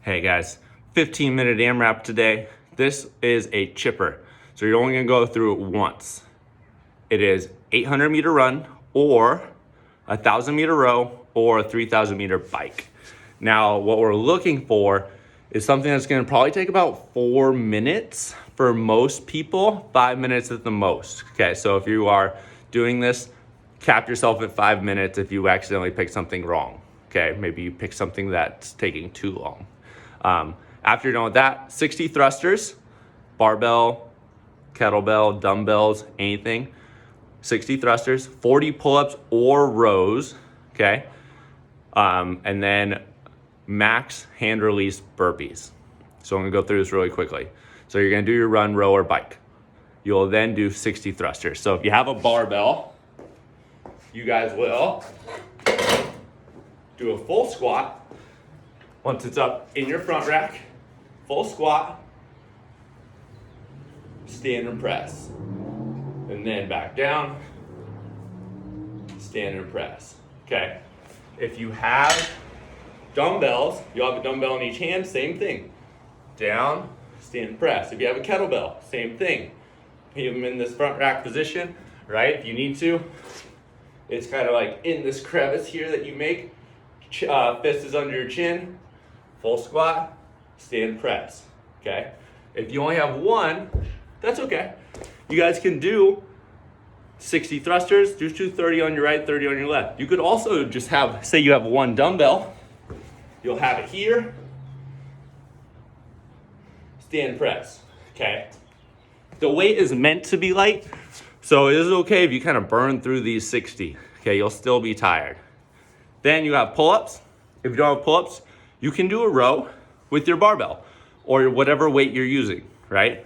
Hey guys, 15-minute AMRAP today. This is a chipper, so you're only gonna go through it once. It is 800 meter run or 1,000 meter row or a 3,000 meter bike. Now, what we're looking for is something that's gonna probably take about 4 minutes for most people, 5 minutes at the most. Okay, so if you are doing this, cap yourself at 5 minutes if you accidentally pick something wrong. Okay, maybe you pick something that's taking too long. After you're done with that, 60 thrusters, barbell, kettlebell, dumbbells, anything. 60 thrusters, 40 pull-ups or rows, okay? And then max hand release burpees. So I'm gonna go through this really quickly. So you're gonna do your run, row, or bike. You'll then do 60 thrusters. So if you have a barbell, you guys will do a full squat. Once it's up in your front rack, full squat, stand and press. And then back down, stand and press, okay? If you have dumbbells, you'll have a dumbbell in each hand, same thing. Down, stand and press. If you have a kettlebell, same thing. Put them in this front rack position, right? If you need to. It's kind of like in this crevice here that you make. Fist is under your chin. Full squat, stand press, okay? If you only have one, that's okay. You guys can do 60 thrusters, do 30 on your right, 30 on your left. You could also just have, say you have one dumbbell, you'll have it here, stand press, okay? The weight is meant to be light, so it is okay if you kind of burn through these 60, okay? You'll still be tired. Then you have pull-ups. If you don't have pull-ups, you can do a row with your barbell or whatever weight you're using, right?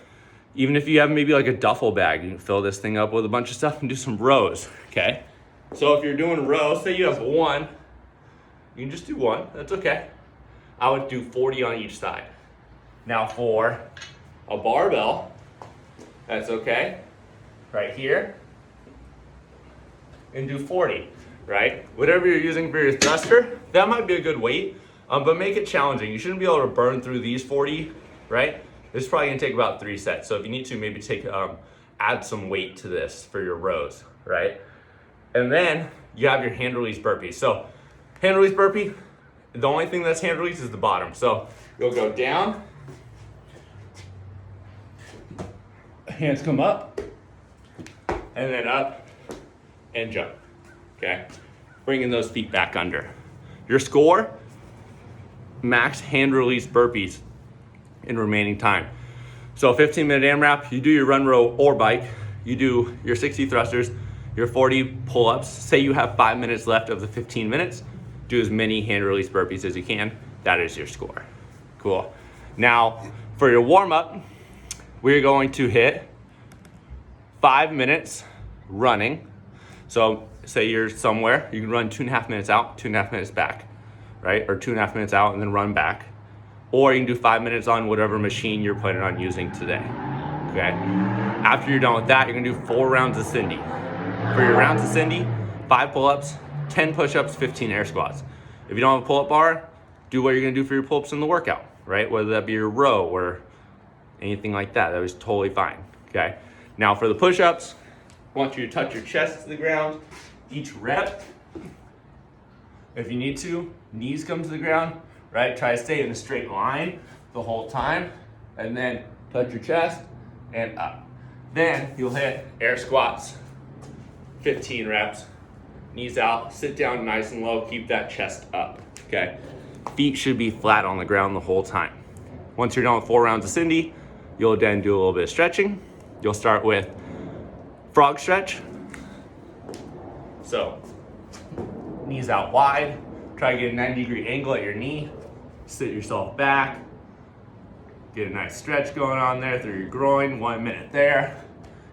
Even if you have maybe like a duffel bag, you can fill this thing up with a bunch of stuff and do some rows, okay? So if you're doing rows, say you have one, you can just do one, that's okay. I would do 40 on each side. Now for a barbell, that's okay, right here, and do 40, right? Whatever you're using for your thruster, that might be a good weight. But make it challenging. You shouldn't be able to burn through these 40, right? This is probably gonna take about 3 sets. So if you need to, maybe add some weight to this for your rows, right? And then you have your hand release burpees. So hand release burpee, the only thing that's hand release is the bottom. So you'll go down, hands come up, and then up and jump, okay? Bringing those feet back under. Your score, max hand release burpees in remaining time. So 15-minute AMRAP, you do your run, row, or bike, you do your 60 thrusters, your 40 pull-ups. Say you have 5 minutes left of the 15 minutes, do as many hand release burpees as you can. That is your score. Cool. Now, for your warm-up, we're going to hit 5 minutes running. So say you're somewhere, you can run 2.5 minutes out, 2.5 minutes back, right? Or 2.5 minutes out and then run back. Or you can do 5 minutes on whatever machine you're planning on using today, okay? After you're done with that, you're gonna do 4 rounds of Cindy. For your rounds of Cindy, 5 pull-ups, 10 push-ups, 15 air squats. If you don't have a pull-up bar, do what you're gonna do for your pull-ups in the workout, right? Whether that be your row or anything like that, that was totally fine, okay? Now for the push-ups, I want you to touch your chest to the ground each rep. If you need to, knees come to the ground, right? Try to stay in a straight line the whole time, and then touch your chest and up. Then you'll hit air squats, 15 reps, knees out, sit down nice and low, keep that chest up, okay? Feet should be flat on the ground the whole time. Once you're done with 4 rounds of Cindy, you'll then do a little bit of stretching. You'll start with frog stretch. So, knees out wide, try to get a 90-degree angle at your knee, sit yourself back, get a nice stretch going on there through your groin, 1 minute there.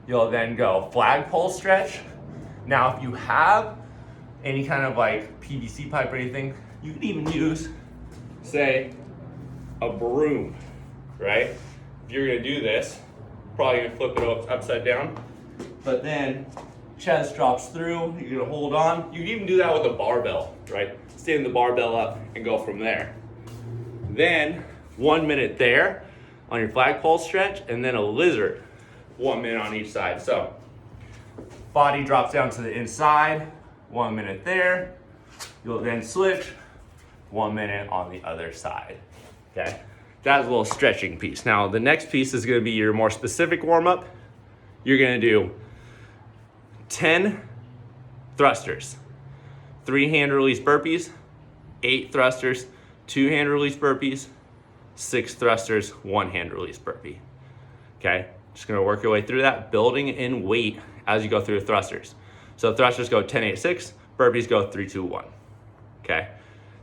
You'll then go flagpole stretch. Now, if you have any kind of like PVC pipe or anything, you can even use, say, a broom, right? If you're gonna do this, probably gonna flip it upside down, but then chest drops through, you're gonna hold on. You can even do that with a barbell, right? Stand the barbell up and go from there. Then 1 minute there on your flagpole stretch, and then a lizard, 1 minute on each side. So body drops down to the inside, 1 minute there. You'll then switch, 1 minute on the other side, okay? That's a little stretching piece. Now, the next piece is gonna be your more specific warm-up. You're gonna do 10 thrusters, 3 hand release burpees, 8 thrusters, 2 hand release burpees, 6 thrusters, 1 hand release burpee, okay? Just gonna work your way through that, building in weight as you go through the thrusters. So thrusters go 10, 8, 6, burpees go 3, 2, 1, okay?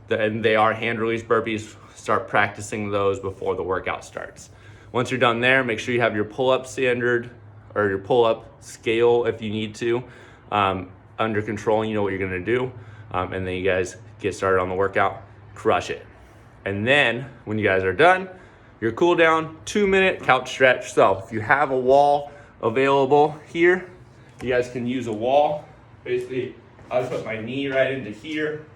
And they are hand release burpees. Start practicing those before the workout starts. Once you're done there, make sure you have your pull-up standard or your pull-up scale if you need to under control, and you know what you're gonna do. And then you guys get started on the workout, crush it. And then when you guys are done, your cool down, 2 minute couch stretch. So if you have a wall available here, you guys can use a wall. Basically, I put my knee right into here,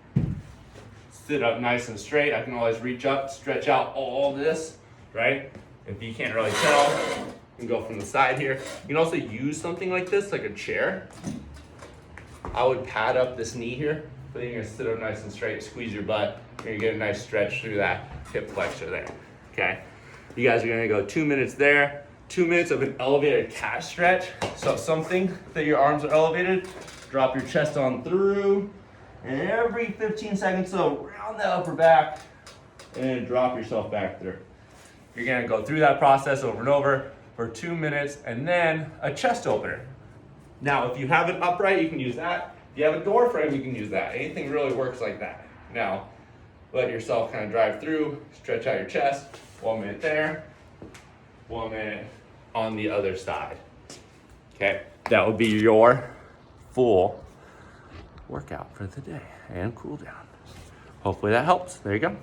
sit up nice and straight. I can always reach up, stretch out all this, right? If you can't really tell, you can go from the side here. You can also use something like this, like a chair. I would pad up this knee here, but then you're gonna sit up nice and straight, squeeze your butt, and you get a nice stretch through that hip flexor there, okay? You guys are gonna go 2 minutes there, 2 minutes of an elevated calf stretch. So something that your arms are elevated, drop your chest on through, and every 15 seconds, so round the upper back and drop yourself back through. You're gonna go through that process over and over for 2 minutes, and then a chest opener. Now, if you have an upright, you can use that. If you have a door frame, you can use that. Anything really works like that. Now, let yourself kind of drive through, stretch out your chest, 1 minute there, 1 minute on the other side. Okay, that would be your full workout for the day and cool down. Hopefully that helps. There you go.